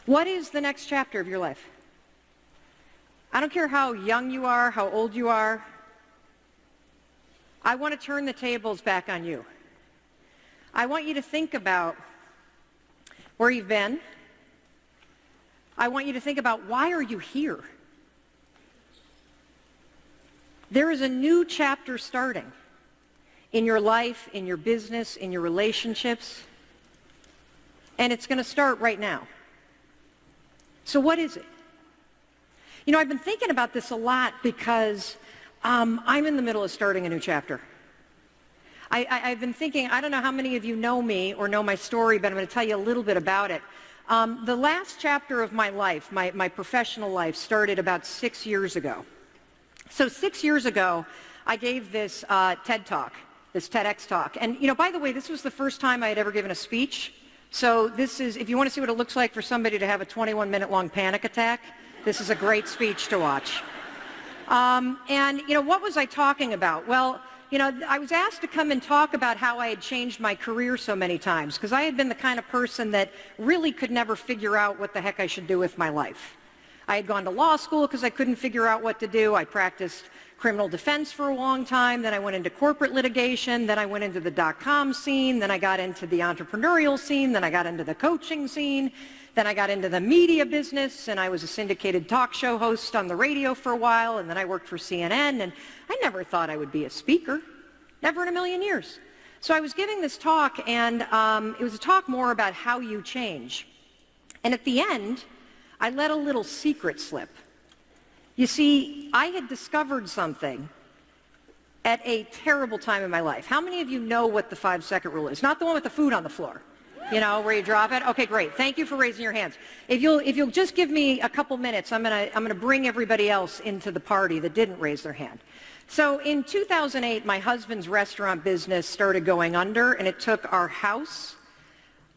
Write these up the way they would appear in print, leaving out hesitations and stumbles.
What is the next chapter of your life? I don't care how young you are, how old you are. I want to turn the tables back on you. I want you to think about where you've been. I want you to think about, why are you here? There is a new chapter starting in your life, in your business, in your relationships, and it's going to start right now. So what is it? You know, I've been thinking about this a lot because I'm in the middle of starting a new chapter. I've been thinking, I don't know how many of you know me or know my story, but I'm going to tell you a little bit about it. The last chapter of my life, my professional life, started about 6 years ago. So 6 years ago, I gave this TED Talk, this TEDx talk. And, you know, by the way, this was the first time I had ever given a speech. So this is, if you want to see what it looks like for somebody to have a 21-minute-long panic attack, this is a great speech to watch. And, you know, what was I talking about? Well, you know, I was asked to come and talk about how I had changed my career so many times, because I had been the kind of person that really could never figure out what the heck I should do with my life. I had gone to law school because I couldn't figure out what to do. I practiced criminal defense for a long time. Then I went into corporate litigation. Then I went into the .com scene. Then I got into the entrepreneurial scene. Then I got into the coaching scene. Then I got into the media business, and I was a syndicated talk show host on the radio for a while, and then I worked for CNN, and I never thought I would be a speaker, never in a million years. So I was giving this talk, and it was a talk more about how you change. And at the end, I let a little secret slip. You see, I had discovered something at a terrible time in my life. How many of you know what the 5-second rule is? Not the one with the food on the floor. You know, where you drop it? Okay, great. Thank you for raising your hands. If you'll just give me a couple minutes, I'm gonna bring everybody else into the party that didn't raise their hand. So in 2008, my husband's restaurant business started going under, and it took our house,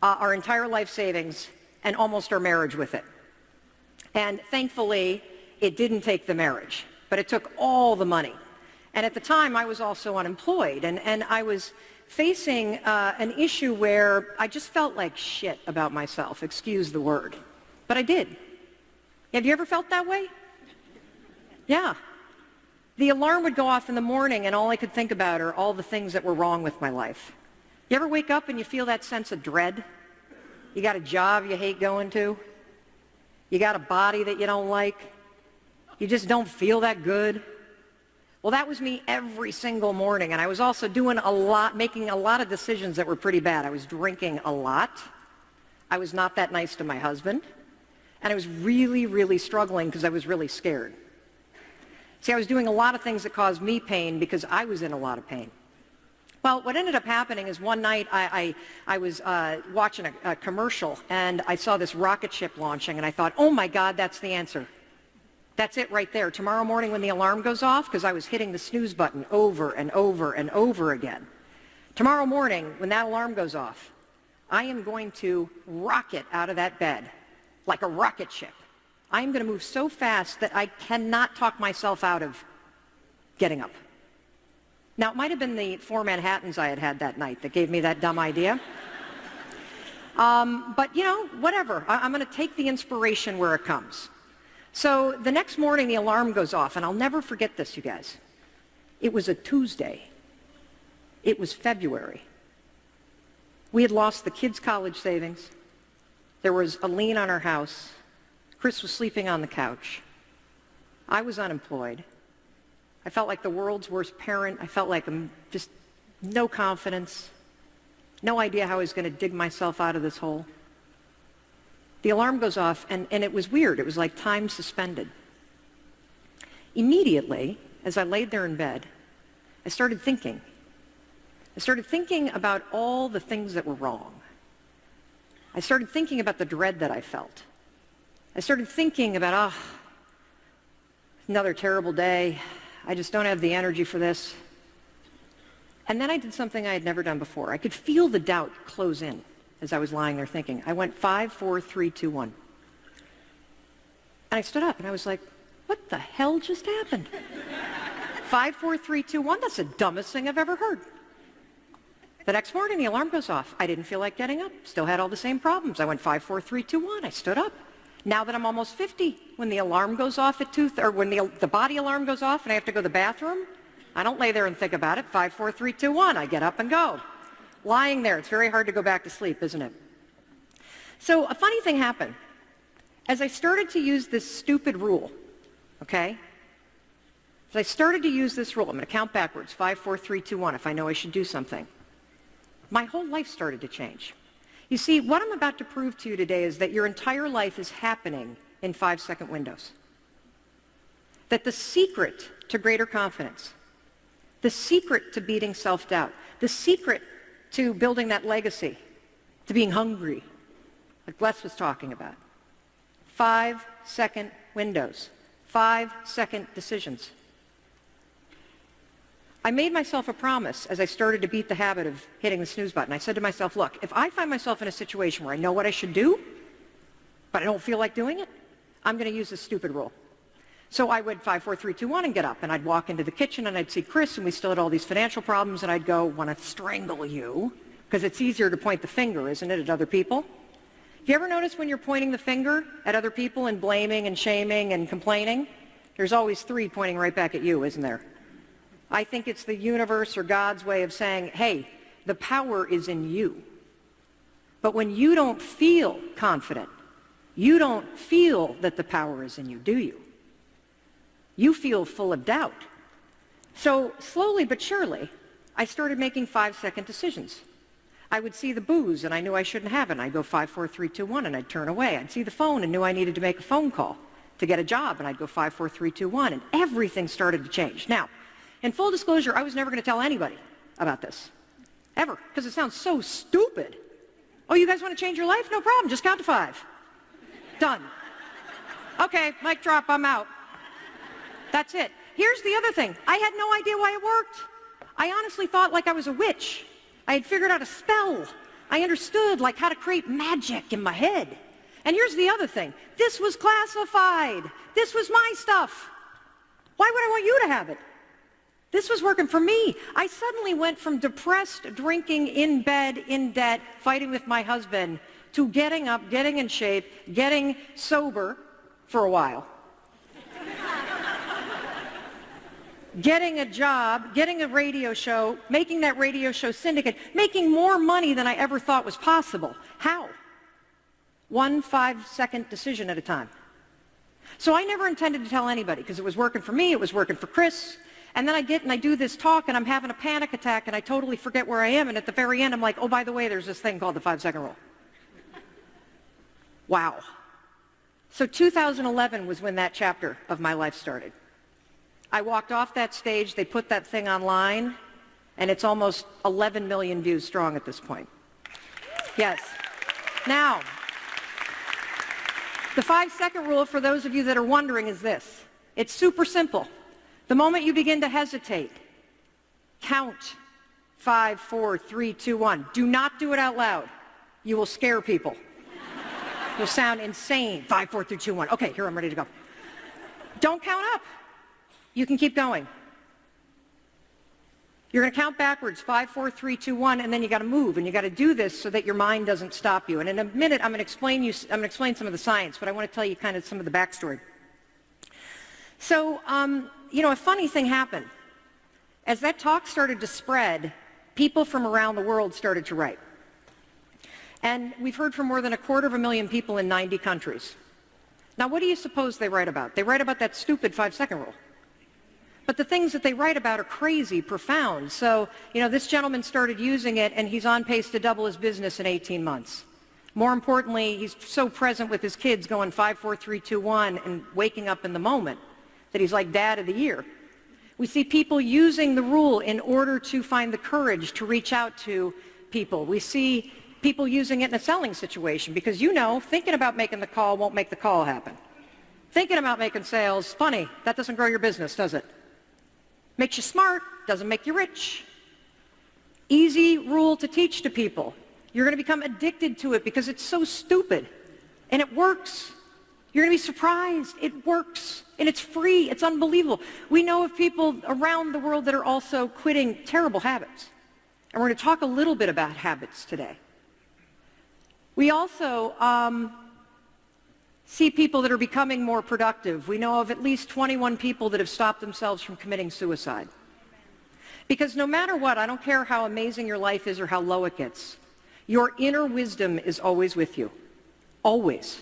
our entire life savings, and almost our marriage with it. And thankfully, it didn't take the marriage, but it took all the money. And at the time, I was also unemployed, and I was facing an issue where I just felt like shit about myself, excuse the word. But I did. Have you ever felt that way? Yeah. The alarm would go off in the morning, and all I could think about are all the things that were wrong with my life. You ever wake up and you feel that sense of dread? You got a job you hate going to? You got a body that you don't like? You just don't feel that good? Well, that was me every single morning, and I was also doing a lot, making a lot of decisions that were pretty bad. I was drinking a lot. I was not that nice to my husband, and I was really, really struggling because I was really scared. See, I was doing a lot of things that caused me pain because I was in a lot of pain. Well, what ended up happening is one night I was watching a commercial, and I saw this rocket ship launching, and I thought, oh my God, that's the answer. That's it right there. Tomorrow morning when the alarm goes off, because I was hitting the snooze button over and over and over again. Tomorrow morning when that alarm goes off, I am going to rocket out of that bed like a rocket ship. I am going to move so fast that I cannot talk myself out of getting up. Now, it might have been the 4 Manhattans I had had that night that gave me that dumb idea. But, you know, whatever. I'm going to take the inspiration where it comes. So the next morning, the alarm goes off, and I'll never forget this, you guys. It was a Tuesday. It was February. We had lost the kids' college savings. There was a lien on our house. Chris was sleeping on the couch. I was unemployed. I felt like the world's worst parent. I felt like just no confidence, no idea how I was going to dig myself out of this hole. The alarm goes off, and it was weird. It was like time suspended. Immediately, as I laid there in bed, I started thinking. I started thinking about all the things that were wrong. I started thinking about the dread that I felt. I started thinking about, another terrible day. I just don't have the energy for this. And then I did something I had never done before. I could feel the doubt close in as I was lying there thinking. I went 5, 4, 3, 2, 1. And I stood up and I was like, what the hell just happened? 5, 4, 3, 2, 1, that's the dumbest thing I've ever heard. The next morning, the alarm goes off. I didn't feel like getting up. Still had all the same problems. I went 5, 4, 3, 2, 1. I stood up. Now that I'm almost 50, when the alarm goes off at 2, or when the body alarm goes off and I have to go to the bathroom, I don't lay there and think about it. 5, 4, 3, 2, 1. I get up and go. Lying there, it's very hard to go back to sleep, isn't it? So a funny thing happened. As I started to use this stupid rule, okay? As I started to use this rule, I'm going to count backwards, 5, 4, 3, 2, 1, if I know I should do something. My whole life started to change. You see, what I'm about to prove to you today is that your entire life is happening in 5-second windows. That the secret to greater confidence, the secret to beating self-doubt, the secret to building that legacy, to being hungry, like Bless was talking about, 5-second windows, 5-second decisions. I made myself a promise as I started to beat the habit of hitting the snooze button. I said to myself, look, if I find myself in a situation where I know what I should do, but I don't feel like doing it, I'm going to use this stupid rule. So I would 5, 4, 3, 2, 1 and get up, and I'd walk into the kitchen and I'd see Chris, and we still had all these financial problems, and I'd go, want to strangle you, because it's easier to point the finger, isn't it, at other people? Have you ever noticed when you're pointing the finger at other people and blaming and shaming and complaining, there's always 3 pointing right back at you, isn't there? I think it's the universe or God's way of saying, hey, the power is in you. But when you don't feel confident, you don't feel that the power is in you, do you? You feel full of doubt. So slowly but surely, I started making 5-second decisions. I would see the booze and I knew I shouldn't have it, and I'd go 5, 4, 3, 2, 1, and I'd turn away. I'd see the phone and knew I needed to make a phone call to get a job, and I'd go 5, 4, 3, 2, 1, and everything started to change. Now, in full disclosure, I was never going to tell anybody about this, ever, because it sounds so stupid. Oh, you guys want to change your life? No problem, just count to 5. Done. Okay, mic drop, I'm out. That's it. Here's the other thing. I had no idea why it worked. I honestly thought like I was a witch. I had figured out a spell. I understood like how to create magic in my head. And here's the other thing. This was classified. This was my stuff. Why would I want you to have it? This was working for me. I suddenly went from depressed, drinking, in bed, in debt, fighting with my husband, to getting up, getting in shape, getting sober for a while. Getting a job, getting a radio show, making that radio show syndicate, making more money than I ever thought was possible. How? 1 5-second decision at a time. So I never intended to tell anybody because it was working for me, it was working for Chris. And then I get and I do this talk and I'm having a panic attack and I totally forget where I am, and at the very end I'm like, oh, by the way, there's this thing called the 5-second rule. Wow. So 2011 was when that chapter of my life started. I walked off that stage, they put that thing online, and it's almost 11 million views strong at this point. Yes. Now, the 5-second rule, for those of you that are wondering, is this. It's super simple. The moment you begin to hesitate, count 5, 4, 3, 2, 1. Do not do it out loud. You will scare people. You'll sound insane. 5, 4, 3, 2, 1. Okay, here, I'm ready to go. Don't count up. You can keep going. You're going to count backwards, 5, 4, 3, 2, 1, and then you got to move, and you got to do this so that your mind doesn't stop you. And in a minute, I'm going to explain some of the science, but I want to tell you kind of some of the backstory. So, a funny thing happened. As that talk started to spread, people from around the world started to write. And we've heard from more than 250,000 people in 90 countries. Now, what do you suppose they write about? They write about that stupid 5-second rule. But the things that they write about are crazy, profound. So, this gentleman started using it, and he's on pace to double his business in 18 months. More importantly, he's so present with his kids going 5, 4, 3, 2, 1 and waking up in the moment that he's like Dad of the Year. We see people using the rule in order to find the courage to reach out to people. We see people using it in a selling situation because, thinking about making the call won't make the call happen. Thinking about making sales, funny, that doesn't grow your business, does it? Makes you smart, doesn't make you rich. Easy rule to teach to people. You're going to become addicted to it because it's so stupid. And it works. You're going to be surprised. It works. And it's free. It's unbelievable. We know of people around the world that are also quitting terrible habits. And we're going to talk a little bit about habits today. We also see people that are becoming more productive. We know of at least 21 people that have stopped themselves from committing suicide. Because no matter what, I don't care how amazing your life is or how low it gets, your inner wisdom is always with you. Always.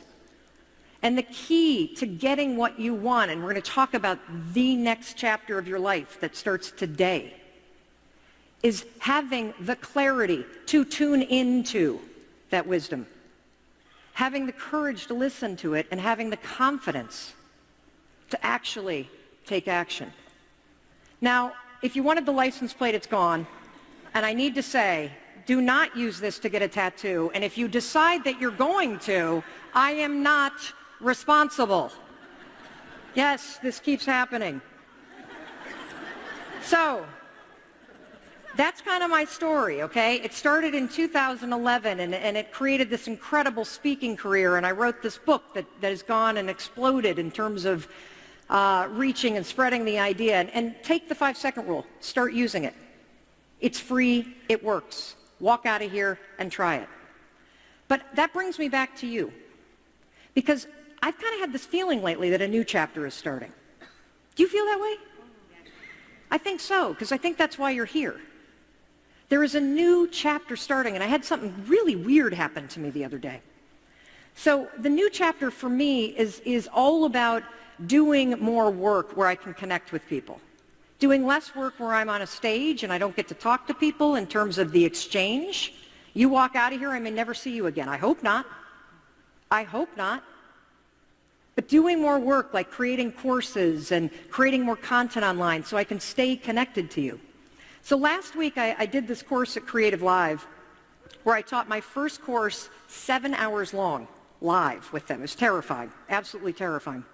And the key to getting what you want, and we're going to talk about the next chapter of your life that starts today, is having the clarity to tune into that wisdom. Having the courage to listen to it and having the confidence to actually take action. Now, if you wanted the license plate, it's gone. And I need to say, do not use this to get a tattoo. And if you decide that you're going to, I am not responsible. Yes, this keeps happening. So, that's kind of my story, okay? It started in 2011, and it created this incredible speaking career, and I wrote this book that has gone and exploded in terms of reaching and spreading the idea. And take the 5-second rule. Start using it. It's free. It works. Walk out of here and try it. But that brings me back to you, because I've kind of had this feeling lately that a new chapter is starting. Do you feel that way? I think so, because I think that's why you're here. There is a new chapter starting, and I had something really weird happen to me the other day. So the new chapter for me is all about doing more work where I can connect with people. Doing less work where I'm on a stage and I don't get to talk to people in terms of the exchange. You walk out of here, I may never see you again. I hope not. I hope not. But doing more work like creating courses and creating more content online so I can stay connected to you. So last week I did this course at Creative Live where I taught my first course 7 hours long, live with them. It was terrifying, absolutely terrifying.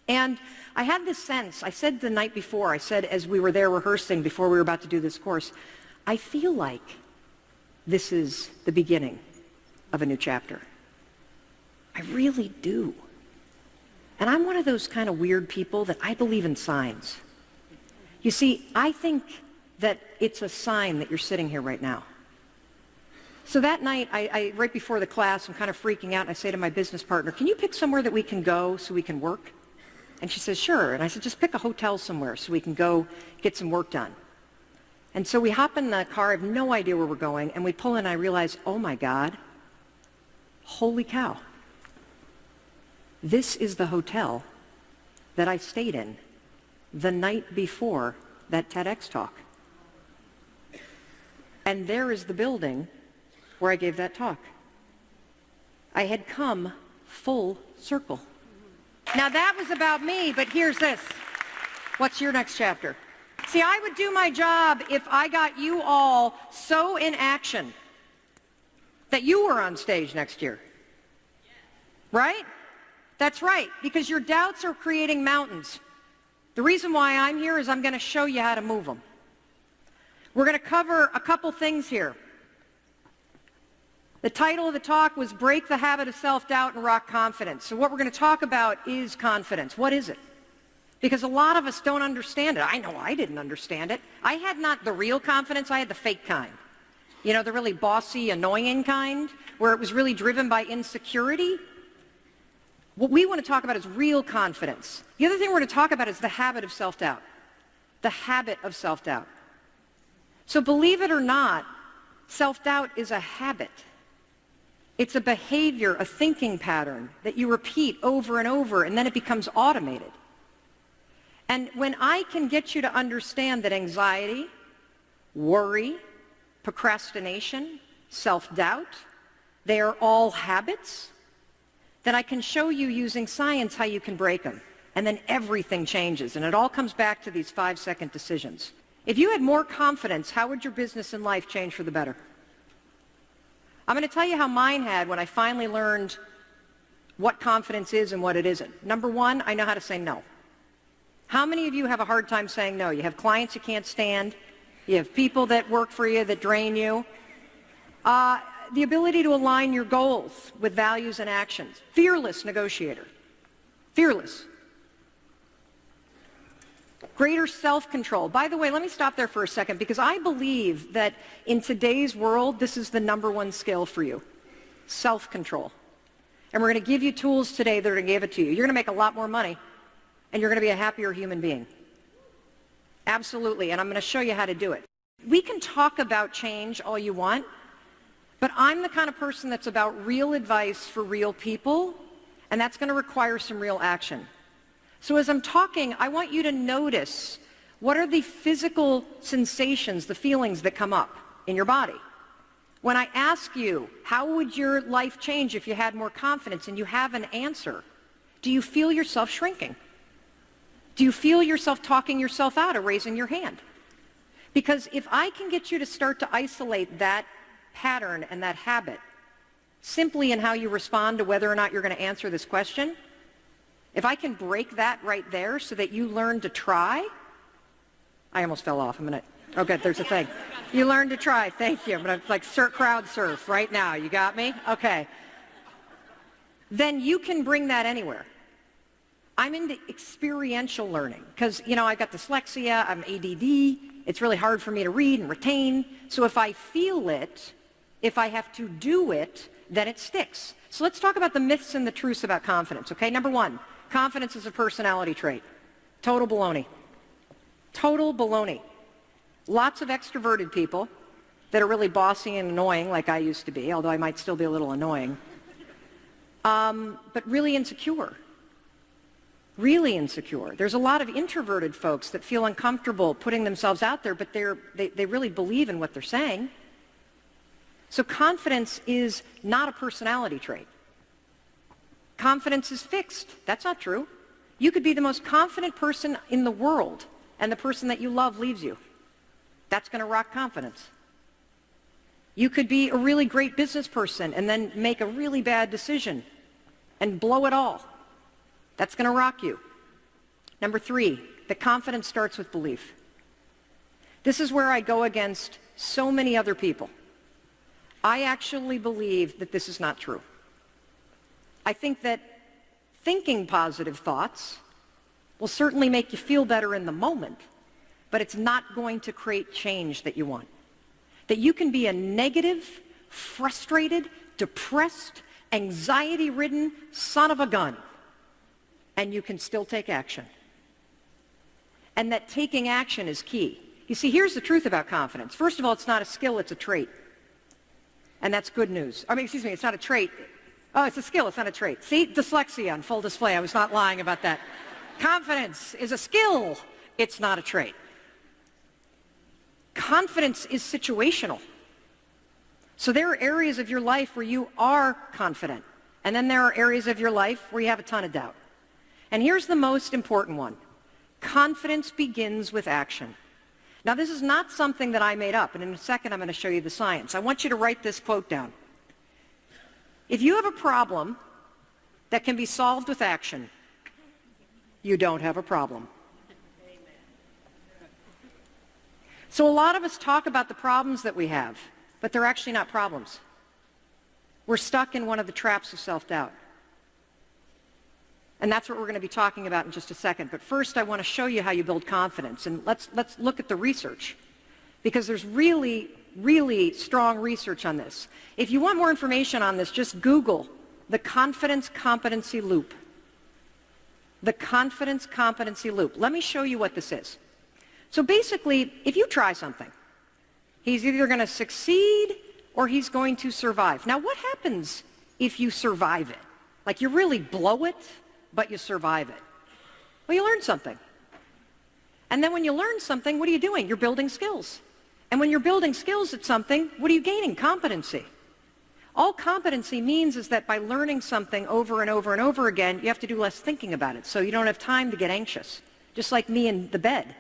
And I had this sense, I said the night before, I said as we were there rehearsing before we were about to do this course, I feel like this is the beginning of a new chapter. I really do. And I'm one of those kind of weird people that I believe in signs. You see, I think that it's a sign that you're sitting here right now. So that night, I right before the class, I'm kind of freaking out, and I say to my business partner, can you pick somewhere that we can go so we can work? And she says, sure. And I said, just pick a hotel somewhere so we can go get some work done. And so we hop in the car, I have no idea where we're going, and we pull in, and I realize, oh my God, holy cow. This is the hotel that I stayed in the night before that TEDx talk. And there is the building where I gave that talk. I had come full circle. Now that was about me, but here's this. What's your next chapter? See, I would do my job if I got you all so in action that you were on stage next year. Right? That's right, because your doubts are creating mountains. The reason why I'm here is I'm going to show you how to move them. We're going to cover a couple things here. The title of the talk was Break the Habit of Self-Doubt and Rock Confidence. So what we're going to talk about is confidence. What is it? Because a lot of us don't understand it. I know I didn't understand it. I had not the real confidence, I had the fake kind. You know, the really bossy, annoying kind, where it was really driven by insecurity. What we want to talk about is real confidence. The other thing we're going to talk about is the habit of self-doubt. The habit of self-doubt. So believe it or not, self-doubt is a habit. It's a behavior, a thinking pattern that you repeat over and over, and then it becomes automated. And when I can get you to understand that anxiety, worry, procrastination, self-doubt, they are all habits, then I can show you using science how you can break them. And then everything changes, and it all comes back to these 5-second decisions. If you had more confidence, how would your business and life change for the better? I'm going to tell you how mine had when I finally learned what confidence is and what it isn't. Number one, I know how to say no. How many of you have a hard time saying no? You have clients you can't stand. You have people that work for you that drain you. The ability to align your goals with values and actions. Fearless negotiator. Fearless. Greater self-control. By the way, let me stop there for a second because I believe that in today's world, this is the number one skill for you. Self-control. And we're going to give you tools today that are going to give it to you. You're going to make a lot more money, and you're going to be a happier human being. Absolutely, and I'm going to show you how to do it. We can talk about change all you want, but I'm the kind of person that's about real advice for real people, and that's going to require some real action. So as I'm talking, I want you to notice what are the physical sensations, the feelings that come up in your body. When I ask you, how would your life change if you had more confidence, and you have an answer, do you feel yourself shrinking? Do you feel yourself talking yourself out of raising your hand? Because if I can get you to start to isolate that pattern and that habit simply in how you respond to whether or not you're going to answer this question, if I can break that right there so that you learn to try, I almost fell off. Oh, good, there's a thing. You learn to try. Thank you. I'm going to crowd surf right now. You got me? Okay. Then you can bring that anywhere. I'm into experiential learning because, I've got dyslexia, I'm ADD, it's really hard for me to read and retain. So if I feel it, if I have to do it, then it sticks. So let's talk about the myths and the truths about confidence, okay? Number one, confidence is a personality trait. Total baloney. Total baloney. Lots of extroverted people that are really bossy and annoying like I used to be, although I might still be a little annoying, but really insecure. Really insecure. There's a lot of introverted folks that feel uncomfortable putting themselves out there, but they really believe in what they're saying. So confidence is not a personality trait. Confidence is fixed. That's not true. You could be the most confident person in the world, and the person that you love leaves you. That's going to rock confidence. You could be a really great business person and then make a really bad decision and blow it all. That's going to rock you. Number three, the confidence starts with belief. This is where I go against so many other people. I actually believe that this is not true. I think that thinking positive thoughts will certainly make you feel better in the moment, but it's not going to create change that you want. That you can be a negative, frustrated, depressed, anxiety-ridden son of a gun, and you can still take action. And that taking action is key. You see, here's the truth about confidence. First of all, it's not a skill, it's a trait. And that's good news. It's not a trait. Oh, it's a skill, it's not a trait. See, dyslexia on full display. I was not lying about that. Confidence is a skill, it's not a trait. Confidence is situational. So there are areas of your life where you are confident, and then there are areas of your life where you have a ton of doubt. And here's the most important one. Confidence begins with action. Now, this is not something that I made up, and in a second I'm going to show you the science. I want you to write this quote down. If you have a problem that can be solved with action, you don't have a problem. So a lot of us talk about the problems that we have, but they're actually not problems. We're stuck in one of the traps of self-doubt. And that's what we're going to be talking about in just a second. But first, I want to show you how you build confidence. And let's look at the research, because there's really, really strong research on this. If you want more information on this, just Google the confidence competency loop. The confidence competency loop. Let me show you what this is. So basically, if you try something, he's either going to succeed or he's going to survive. Now, what happens if you survive it? Like you really blow it, but you survive it. Well, you learn something. And then when you learn something, what are you doing? You're building skills. And when you're building skills at something, what are you gaining? Competency. All competency means is that by learning something over and over and over again, you have to do less thinking about it, so you don't have time to get anxious. Just like me in the bed.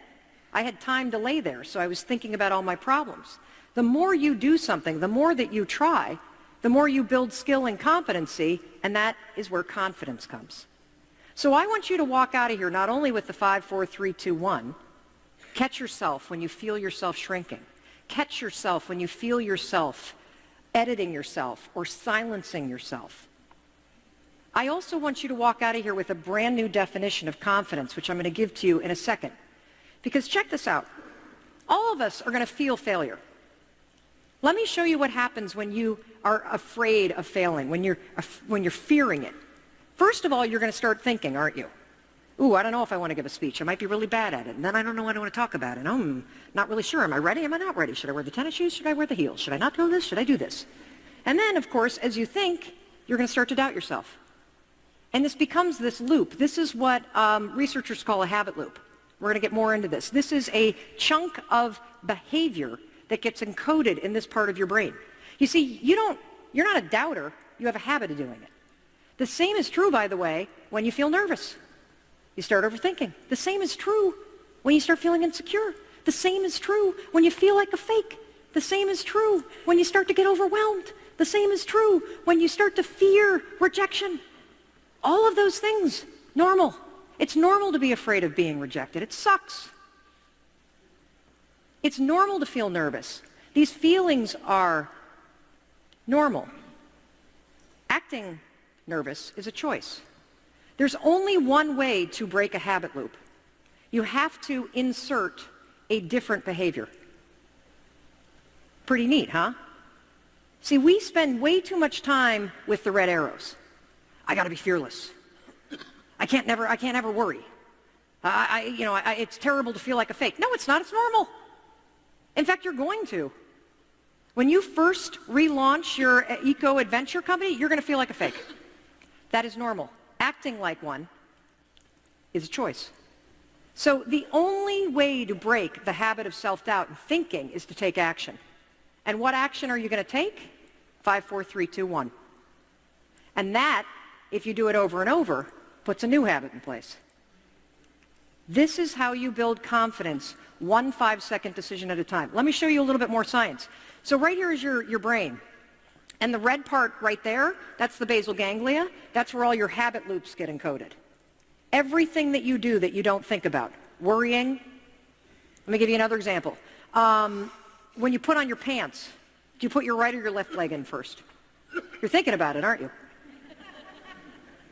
I had time to lay there, so I was thinking about all my problems. The more you do something, the more that you try, the more you build skill and competency, and that is where confidence comes. So I want you to walk out of here not only with the 5, 4, 3, 2, 1. Catch yourself when you feel yourself shrinking. Catch yourself when you feel yourself editing yourself or silencing yourself. I also want you to walk out of here with a brand new definition of confidence, which I'm going to give to you in a second. Because check this out. All of us are going to feel failure. Let me show you what happens when you are afraid of failing, when you're fearing it. First of all, you're going to start thinking, aren't you? Ooh, I don't know if I want to give a speech. I might be really bad at it. And then I don't know what I want to talk about. And I'm not really sure. Am I ready? Am I not ready? Should I wear the tennis shoes? Should I wear the heels? Should I not do this? Should I do this? And then, of course, as you think, you're going to start to doubt yourself. And this becomes this loop. This is what researchers call a habit loop. We're going to get more into this. This is a chunk of behavior that gets encoded in this part of your brain. You see, you're not a doubter. You have a habit of doing it. The same is true, by the way, when you feel nervous. You start overthinking. The same is true when you start feeling insecure. The same is true when you feel like a fake. The same is true when you start to get overwhelmed. The same is true when you start to fear rejection. All of those things, normal. It's normal to be afraid of being rejected. It sucks. It's normal to feel nervous. These feelings are normal. Acting nervous is a choice. There's only one way to break a habit loop. You have to insert a different behavior. Pretty neat, huh? See, we spend way too much time with the red arrows. I got to be fearless. I can't ever worry. It's terrible to feel like a fake. No, it's not. It's normal. In fact, you're going to. When you first relaunch your eco-adventure company, you're going to feel like a fake. That is normal. Acting like one is a choice. So the only way to break the habit of self-doubt and thinking is to take action. And what action are you going to take? 5, 4, 3, 2, 1. And that, if you do it over and over, puts a new habit in place. This is how you build confidence, one 5-second decision at a time. Let me show you a little bit more science. So right here is your brain. And the red part right there, that's the basal ganglia. That's where all your habit loops get encoded. Everything that you do that you don't think about. Worrying. Let me give you another example. When you put on your pants, do you put your right or your left leg in first? You're thinking about it, aren't you?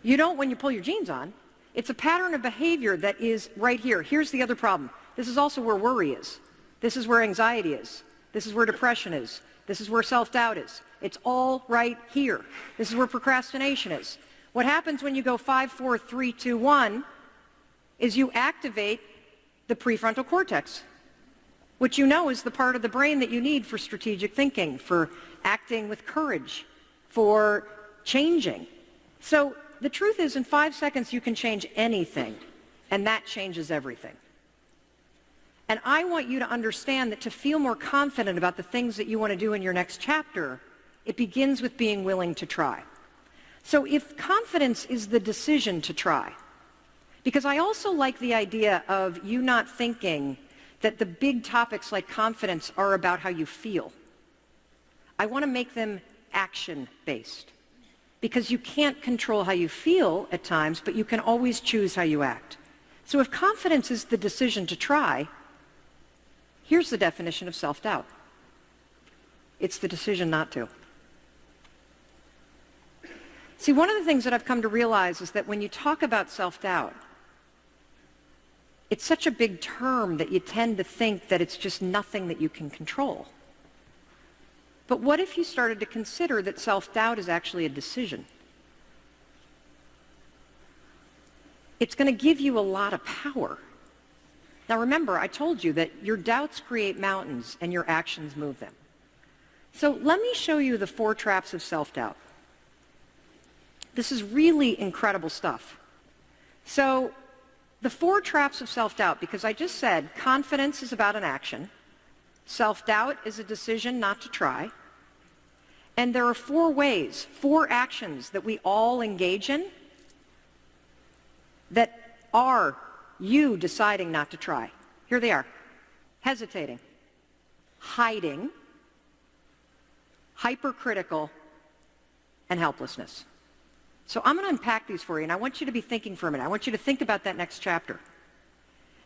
You don't when you pull your jeans on. It's a pattern of behavior that is right here. Here's the other problem. This is also where worry is. This is where anxiety is. This is where depression is. This is where self-doubt is. It's all right here. This is where procrastination is. What happens when you go 5, 4, 3, 2, 1 is you activate the prefrontal cortex, which you know is the part of the brain that you need for strategic thinking, for acting with courage, for changing. So the truth is, in 5 seconds, you can change anything, and that changes everything. And I want you to understand that to feel more confident about the things that you want to do in your next chapter, it begins with being willing to try. So if confidence is the decision to try, because I also like the idea of you not thinking that the big topics like confidence are about how you feel. I want to make them action-based, because you can't control how you feel at times, but you can always choose how you act. So if confidence is the decision to try, here's the definition of self-doubt. It's the decision not to. See, one of the things that I've come to realize is that when you talk about self-doubt, it's such a big term that you tend to think that it's just nothing that you can control. But what if you started to consider that self-doubt is actually a decision? It's going to give you a lot of power. Now remember, I told you that your doubts create mountains and your actions move them. So let me show you the 4 traps of self-doubt. This is really incredible stuff. So the 4 traps of self-doubt, because I just said confidence is about an action, self-doubt is a decision not to try, and there are 4 ways, 4 actions that we all engage in that are you deciding not to try. Here they are. Hesitating, hiding, hypercritical, and helplessness. So I'm going to unpack these for you, and I want you to be thinking for a minute. I want you to think about that next chapter.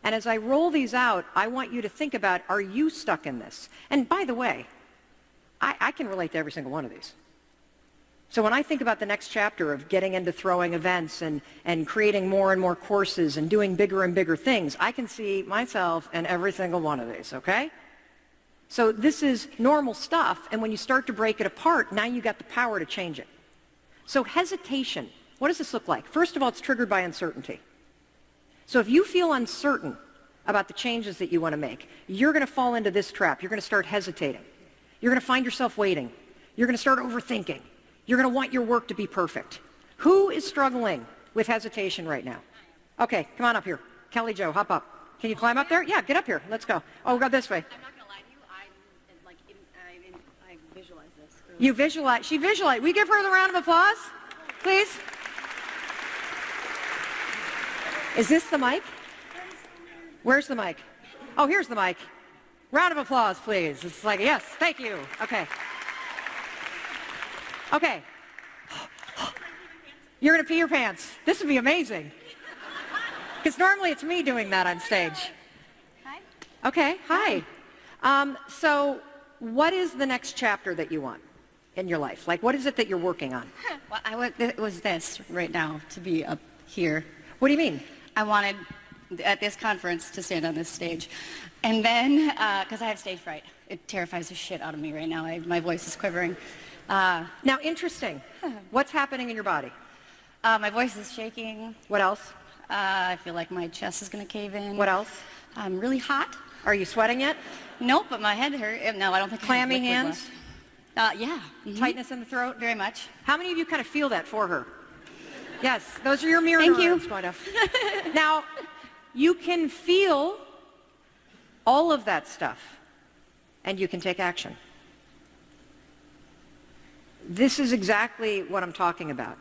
And as I roll these out, I want you to think about, are you stuck in this? And by the way, I can relate to every single one of these. So when I think about the next chapter of getting into throwing events and creating more and more courses and doing bigger and bigger things, I can see myself in every single one of these, okay? So this is normal stuff, and when you start to break it apart, now you got the power to change it. So hesitation, what does this look like? First of all, it's triggered by uncertainty. So if you feel uncertain about the changes that you want to make, you're going to fall into this trap. You're going to start hesitating. You're going to find yourself waiting. You're going to start overthinking. You're going to want your work to be perfect. Who is struggling with hesitation right now? Okay, come on up here. Kelly Jo, hop up. Can you climb up there? Yeah, get up here. Let's go. Oh, go this way. I'm not going to lie to you. I visualize this. You visualize. She visualized. We give her the round of applause, please. Is this the mic? Where's the mic? Oh, here's the mic. Round of applause, please. It's like, yes, thank you. Okay. Okay. You're going to pee your pants. This would be amazing. Because normally it's me doing that on stage. Hi. Okay, hi. So what is the next chapter that you want in your life? Like, what is it that you're working on? Well, it was this right now, to be up here. What do you mean? I wanted, at this conference, to stand on this stage. And then, because I have stage fright. It terrifies the shit out of me right now. My voice is quivering. Now, interesting. What's happening in your body? My voice is shaking. What else? I feel like my chest is going to cave in. What else? I'm really hot. Are you sweating yet? Nope, but my head hurt. No, I don't think Clammy I have liquid hands? left. Yeah. Mhm. Tightness in the throat? Very much. How many of you kind of feel that for her? Yes, those are your mirror Thank you. neurons, kind of. Now, you can feel all of that stuff, and you can take action. This is exactly what I'm talking about.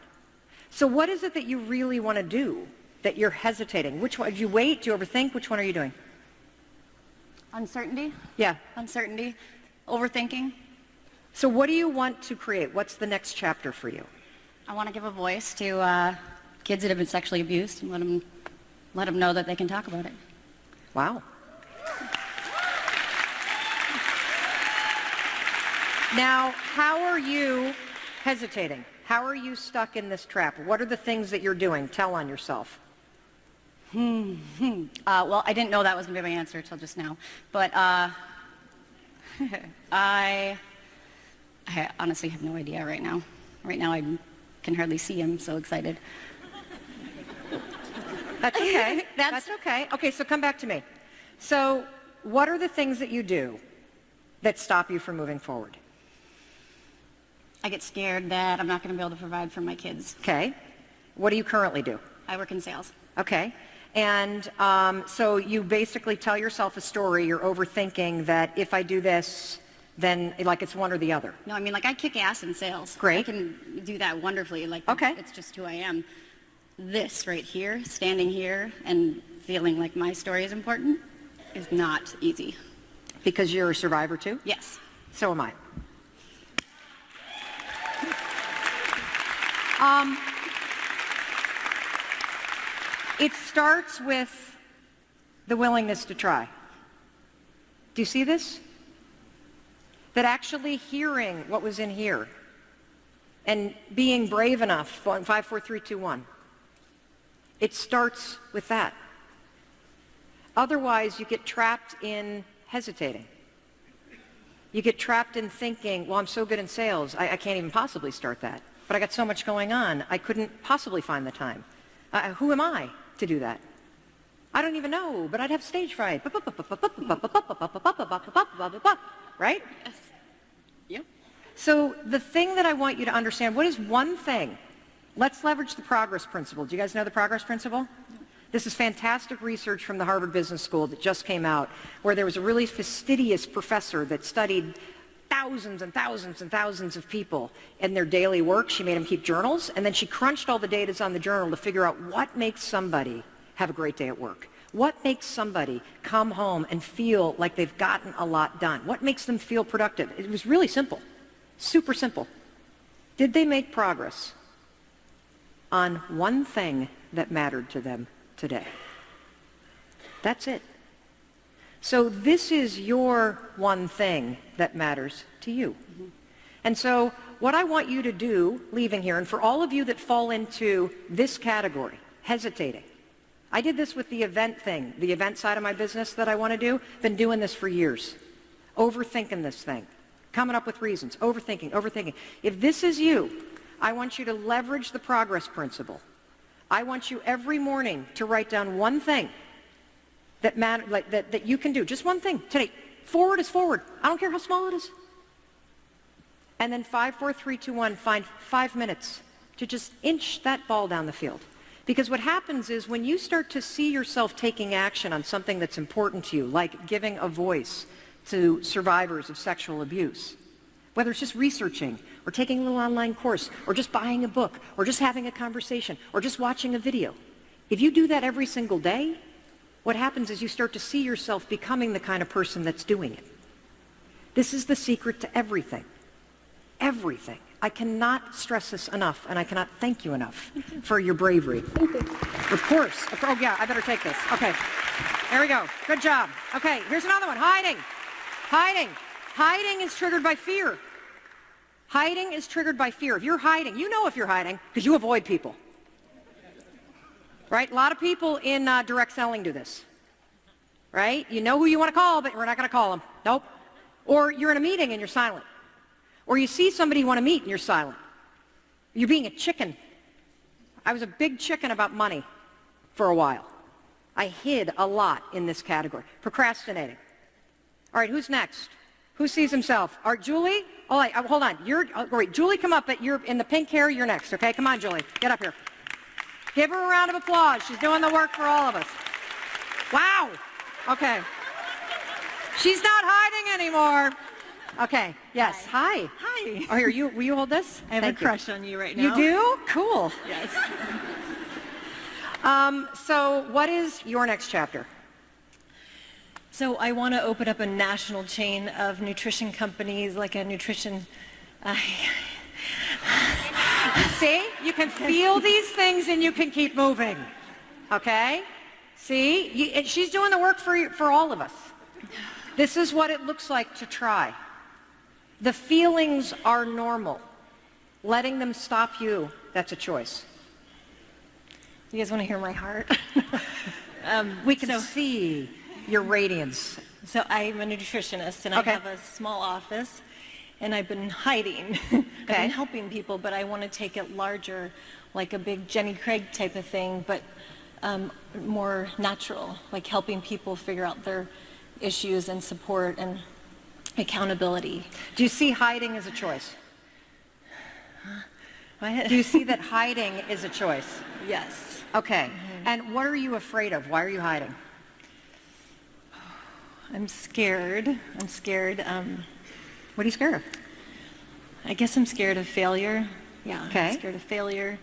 So what is it that you really want to do that you're hesitating? Which one? Do you wait? Do you overthink? Which one are you doing? Uncertainty. Yeah. Uncertainty. Overthinking. So what do you want to create? What's the next chapter for you? I want to give a voice to kids that have been sexually abused and let them know that they can talk about it. Wow. Now, how are you hesitating? How are you stuck in this trap? What are the things that you're doing? Tell on yourself. Well, I didn't know that was going to be my answer until just now. But I honestly have no idea right now. Right now I can hardly see him, so excited. That's okay. That's okay. Okay, so come back to me. So what are the things that you do that stop you from moving forward? I get scared that I'm not going to be able to provide for my kids. Okay. What do you currently do? I work in sales. Okay. And so you basically tell yourself a story. You're overthinking that if I do this, then like it's one or the other. No, I mean, like, I kick ass in sales. Great. I can do that wonderfully. Like, okay. It's just who I am. This right here, standing here and feeling like my story is important, is not easy. Because you're a survivor too? Yes. So am I. It starts with the willingness to try. Do you see this? That actually hearing what was in here and being brave enough, 5, 4, 3, 2, 1. It starts with that. Otherwise, you get trapped in hesitating. You get trapped in thinking, well, I'm so good in sales, I can't even possibly start that. But I got so much going on, I couldn't possibly find the time. Who am I to do that? I don't even know, but I'd have stage fright. Right? Yes. Yep. So the thing that I want you to understand, what is one thing? Let's leverage the progress principle. Do you guys know the progress principle? This is fantastic research from the Harvard Business School that just came out, where there was a really fastidious professor that studied thousands and thousands and thousands of people in their daily work. She made them keep journals, and then she crunched all the data on the journal to figure out what makes somebody have a great day at work. What makes somebody come home and feel like they've gotten a lot done? What makes them feel productive? It was really simple, super simple. Did they make progress on one thing that mattered to them today? That's it. So this is your one thing that matters to you. Mm-hmm. And so what I want you to do, leaving here, and for all of you that fall into this category, hesitating. I did this with the event thing, the event side of my business that I want to do. Been doing this for years. overthinking this thing, coming up with reasons, overthinking. If this is you, I want you to leverage the progress principle. I want you every morning to write down one thing that you can do, just one thing today. Forward is forward. I don't care how small it is. And then 5, 4, 3, 2, 1, find 5 minutes to just inch that ball down the field. Because what happens is when you start to see yourself taking action on something that's important to you, like giving a voice to survivors of sexual abuse, whether it's just researching or taking a little online course or just buying a book or just having a conversation or just watching a video, if you do that every single day, what happens is you start to see yourself becoming the kind of person that's doing it. This is the secret to everything. Everything. I cannot stress this enough, and I cannot thank you enough for your bravery. Of course. Oh, yeah, I better take this. Okay. There we go. Good job. Okay, here's another one. Hiding. Hiding is triggered by fear. Hiding is triggered by fear. If you're hiding, you know if you're hiding because you avoid people. Right? A lot of people in direct selling do this. Right? You know who you want to call, but we're not going to call them. Nope. Or you're in a meeting and you're silent. Or you see somebody you want to meet and you're silent. You're being a chicken. I was a big chicken about money for a while. I hid a lot in this category. Procrastinating. All right, who's next? Who sees himself? All right, Julie? All right, hold on. Great. Julie, come up. You're in the pink hair. You're next, okay? Come on, Julie. Get up here. Give her a round of applause. She's doing the work for all of us. Wow. Okay. She's not hiding anymore. Okay. Yes. Hi. Hi. Oh, here, will you hold this? I have Thank a crush on you right now. You do? Cool. Yes. So what is your next chapter? So I want to open up a national chain of nutrition companies, like a nutrition... See? You can feel these things and you can keep moving. Okay? See? She's doing the work for all of us. This is what it looks like to try. The feelings are normal. Letting them stop you, that's a choice. You guys want to hear my heart? We can see your radiance. So I'm a nutritionist, and Okay. I have a small office, and I've been hiding. I've Okay. been helping people, but I want to take it larger, like a big Jenny Craig type of thing, but more natural, like helping people figure out their issues and support and accountability. Do you see hiding as a choice? What? Do you see that hiding is a choice? Yes. Okay. And what are you afraid of? Why are you hiding? I'm scared. What are you scared of? I guess I'm scared of failure. Yeah, Okay. I'm scared of failure.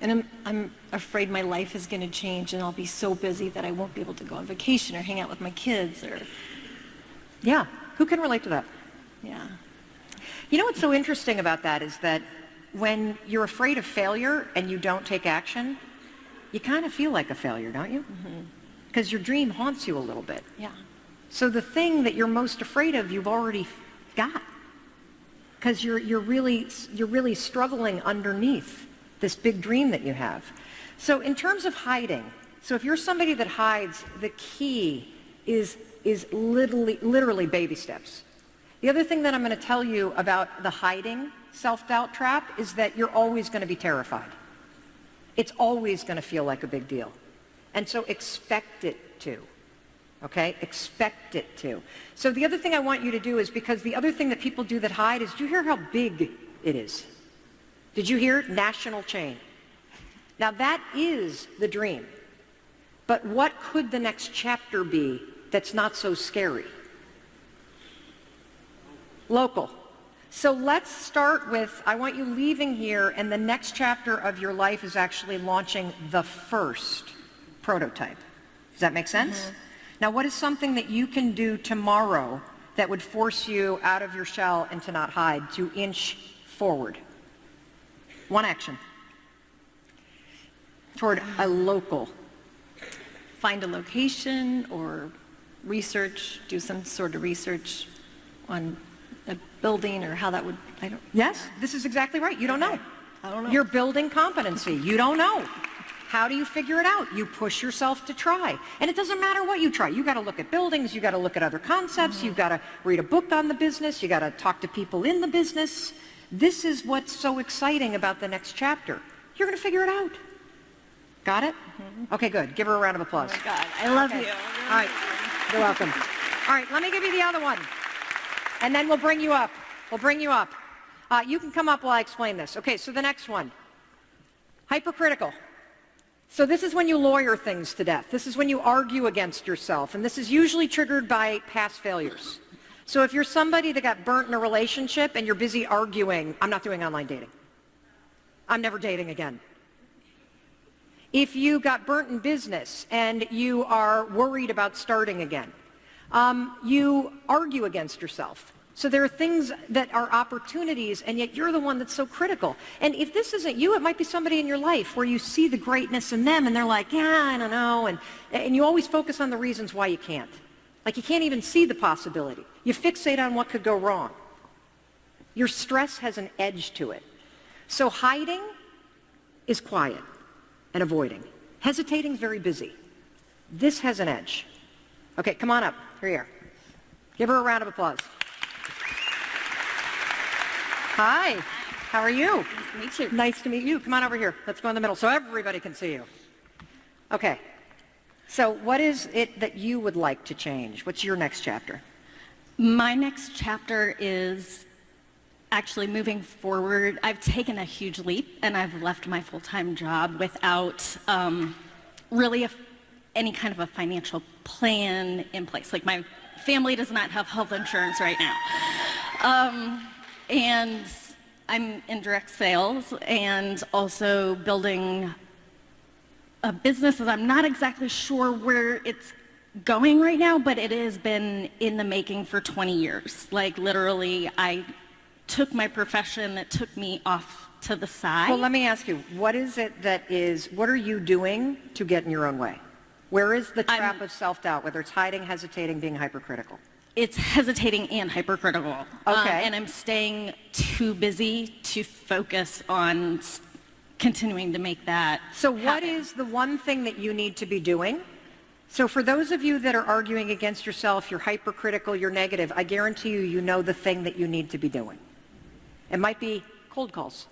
And I'm afraid my life is going to change and I'll be so busy that I won't be able to go on vacation or hang out with my kids or... Yeah. Who can relate to that? Yeah. You know what's so interesting about that is that when you're afraid of failure and you don't take action, you kind of feel like a failure, don't you? Because your dream haunts you a little bit. Yeah. So the thing that you're most afraid of, you've already got. Because you're really struggling underneath this big dream that you have. So in terms of hiding, so if you're somebody that hides, the key is literally baby steps. The other thing that I'm going to tell you about the hiding self-doubt trap is that you're always going to be terrified. It's always going to feel like a big deal. And so expect it to. Okay? Expect it to. So the other thing I want you to do is, because the other thing that people do that hide is, do you hear how big it is? Did you hear? National chain. Now that is the dream. But what could the next chapter be that's not so scary? Local. So let's start with, I want you leaving here, and the next chapter of your life is actually launching the first prototype. Does that make sense? Now, what is something that you can do tomorrow that would force you out of your shell and to not hide, to inch forward? One action toward a local. Find a location or do some sort of research on a building or how that would, I don't... Yes, this is exactly right. You don't know. I don't know. You're building competency. You don't know. How do you figure it out? You push yourself to try. And it doesn't matter what you try. You got to look at buildings. You got to look at other concepts. You've got to read a book on the business. You got to talk to people in the business. This is what's so exciting about the next chapter. You're going to figure it out. Got it? Okay, good. Give her a round of applause. Oh my God, I love you. All right. You're welcome. All right, let me give you the other one. And then we'll bring you up. We'll bring you up. You can come up while I explain this. Okay, so the next one. Hypercritical. So this is when you lawyer things to death. This is when you argue against yourself. And this is usually triggered by past failures. So if you're somebody that got burnt in a relationship and you're busy arguing, I'm not doing online dating. I'm never dating again. If you got burnt in business and you are worried about starting again, you argue against yourself. So there are things that are opportunities, and yet you're the one that's so critical. And if this isn't you, it might be somebody in your life where you see the greatness in them, and they're like, yeah, I don't know. And you always focus on the reasons why you can't. Like you can't even see the possibility. You fixate on what could go wrong. Your stress has an edge to it. So hiding is quiet and avoiding. Hesitating is very busy. This has an edge. Okay, come on up. Here you are. Give her a round of applause. Hi. How are you? Nice to meet you. Nice to meet you. Come on over here. Let's go in the middle so everybody can see you. Okay. So what is it that you would like to change? What's your next chapter? My next chapter is actually moving forward. I've taken a huge leap, and I've left my full-time job without really any kind of a financial plan in place. Like my family does not have health insurance right now. And I'm in direct sales and also building a business that I'm not exactly sure where it's going right now, but it has been in the making for 20 years. Like literally, I took my profession that took me off to the side. Well, let me ask you, what are you doing to get in your own way? Where is the trap of self-doubt, whether it's hiding, hesitating, being hypercritical? It's hesitating and hypercritical. Okay. And I'm staying too busy to focus on continuing to make that So happen. what is the one thing that you need to be doing? So for those of you that are arguing against yourself, you're hypercritical, you're negative, I guarantee you, you know the thing that you need to be doing. It might be cold calls.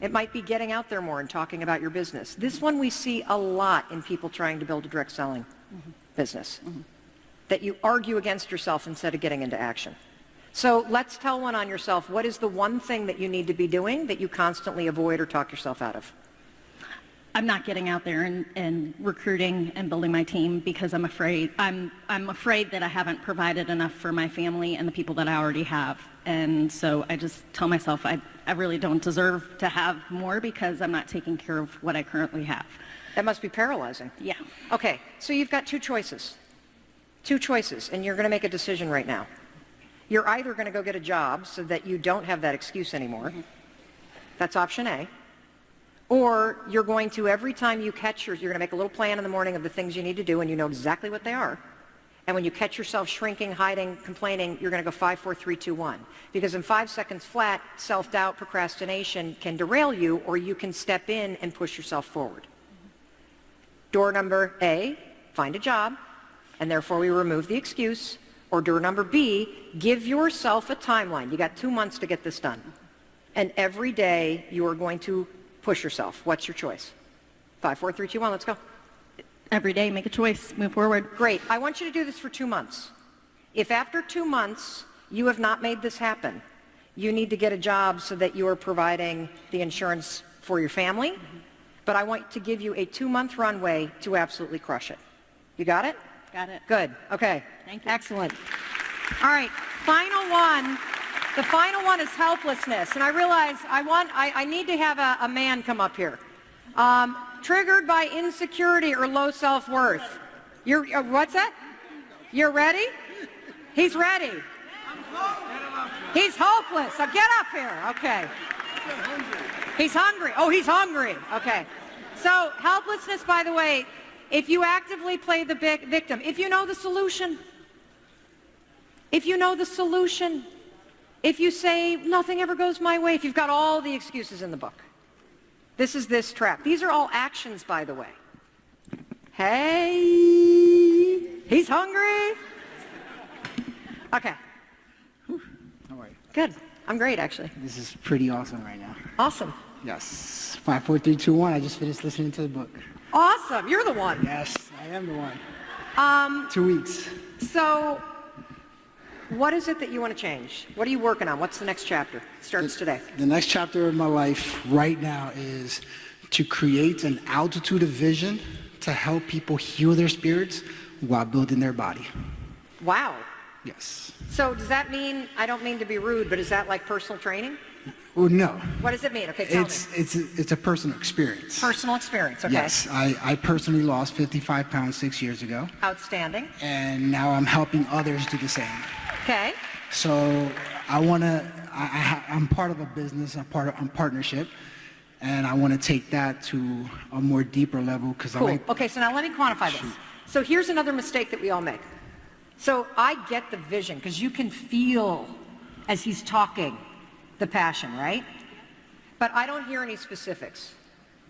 It might be getting out there more and talking about your business. This one we see a lot in people trying to build a direct selling business. That you argue against yourself instead of getting into action. So let's tell one on yourself, what is the one thing that you need to be doing that you constantly avoid or talk yourself out of? I'm not getting out there and recruiting and building my team because I'm afraid. I'm afraid that I haven't provided enough for my family and the people that I already have. And so I just tell myself I really don't deserve to have more because I'm not taking care of what I currently have. That must be paralyzing. Yeah. Okay, so you've got two choices. Two choices, and you're going to make a decision right now. You're either going to go get a job so that you don't have that excuse anymore. That's option A. Or you're going to, every time you catch you're going to make a little plan in the morning of the things you need to do, and you know exactly what they are. And when you catch yourself shrinking, hiding, complaining, you're going to go 5, 4, 3, 2, 1. Because in 5 seconds flat, self-doubt, procrastination can derail you, or you can step in and push yourself forward. Door number A, find a job, and therefore we remove the excuse. Or door number B, give yourself a timeline. You got 2 months to get this done. And every day you are going to push yourself. What's your choice? 5, 4, 3, 2, 1, let's go. Every day, make a choice, move forward. Great. I want you to do this for 2 months. If after 2 months you have not made this happen, you need to get a job so that you are providing the insurance for your family. But I want to give you a 2-month runway to absolutely crush it. You got it? Got it. Good. Okay. Thank you. Excellent. All right. Final one. The final one is helplessness. And I realize I need to have a man come up here. Triggered by insecurity or low self-worth. What's that? You're ready? He's ready. He's hopeless. So get up here. Okay. He's hungry. Oh, he's hungry. Okay. So helplessness, by the way, if you actively play the victim, if you know the solution, if you say nothing ever goes my way, if you've got all the excuses in the book, This is this trap. These are all actions, by the way. Hey, he's hungry. Okay, How are you? good. I'm great, actually. This is pretty awesome right now. Awesome. Yes. 5, 4, 3, 2, 1. I just finished listening to the book. Awesome. You're the one. Yes, I am the one. 2 weeks. So what is it that you want to change? What are you working on? What's the next chapter? It starts today. The next chapter of my life right now is to create an altitude of vision to help people heal their spirits while building their body. Wow. Yes. So does that mean, I don't mean to be rude, but is that like personal training? Well, no. What does it mean? Okay, tell me. It's a personal experience. Personal experience, okay. Yes. I personally lost 55 pounds 6 years ago. Outstanding. And now I'm helping others do the same. Okay. So I'm part of a business, I'm partnership, and I want to take that to a more deeper level because Cool. Okay, so now let me quantify this. So here's another mistake that we all make. So I get the vision because you can feel as he's talking the passion, right? But I don't hear any specifics.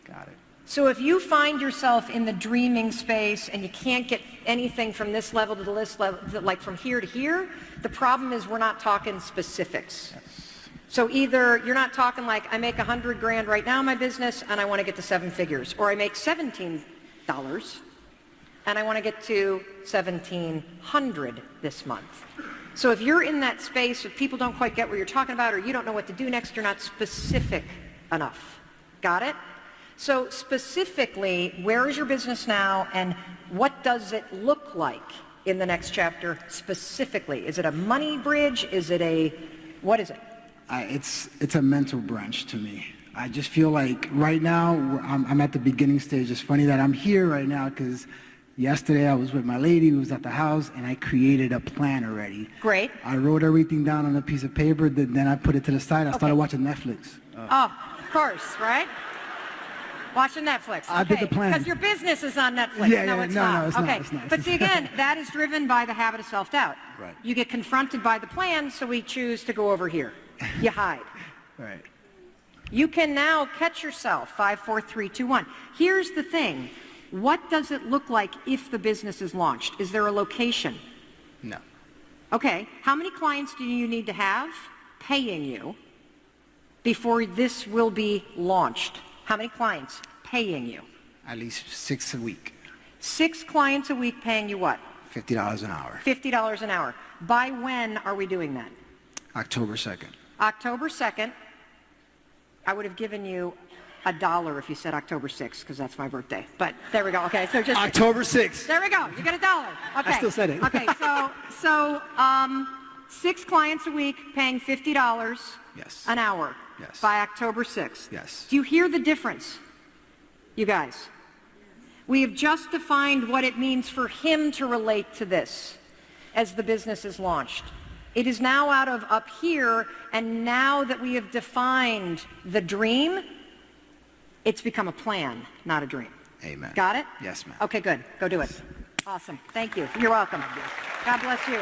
Got it. So if you find yourself in the dreaming space and you can't get anything from this level to this level, like from here to here, the problem is we're not talking specifics. Yes. So either you're not talking like, I make $100,000 right now in my business and I want to get to 7 figures, or I make $17 and I want to get to $1,700 this month. So if you're in that space, if people don't quite get what you're talking about or you don't know what to do next, you're not specific enough. Got it? So specifically, where is your business now and what does it look like in the next chapter specifically? Is it a money bridge? Is it what is it? It's a mental branch to me. I just feel like right now I'm at the beginning stage. It's funny that I'm here right now because yesterday I was with my lady who was at the house and I created a plan already. Great. I wrote everything down on a piece of paper, then I put it to the side. I started watching Netflix. Oh, of course, right? Watching Netflix. I did the plan. Because your business is on Netflix. Yeah, no, yeah, it's no, not. no, it's okay. not, it's not. But see, again, that is driven by the habit of self-doubt. Right. You get confronted by the plan, so we choose to go over here. You hide. Right. You can now catch yourself. 5, 4, 3, 2, 1. Here's the thing. What does it look like if the business is launched? Is there a location? No. Okay. How many clients do you need to have paying you before this will be launched? How many clients paying you? At least 6 a week. 6 clients a week paying you what? $50 an hour. $50 an hour. By when are we doing that? October 2nd. October 2nd. I would have given you $1 if you said October 6th because that's my birthday. But there we go. Okay, so just October 6th. there we go. You get $1. Okay. I still said it. Okay, so 6 clients a week paying $50 Yes. an hour. Yes. By October 6th. Yes. Do you hear the difference, you guys? We have just defined what it means for him to relate to this as the business is launched. It is now out of up here, and now that we have defined the dream, it's become a plan, not a dream. Amen. Got it? Yes, ma'am. Okay, good. Go do it. Awesome. Thank you. You're welcome. God bless you.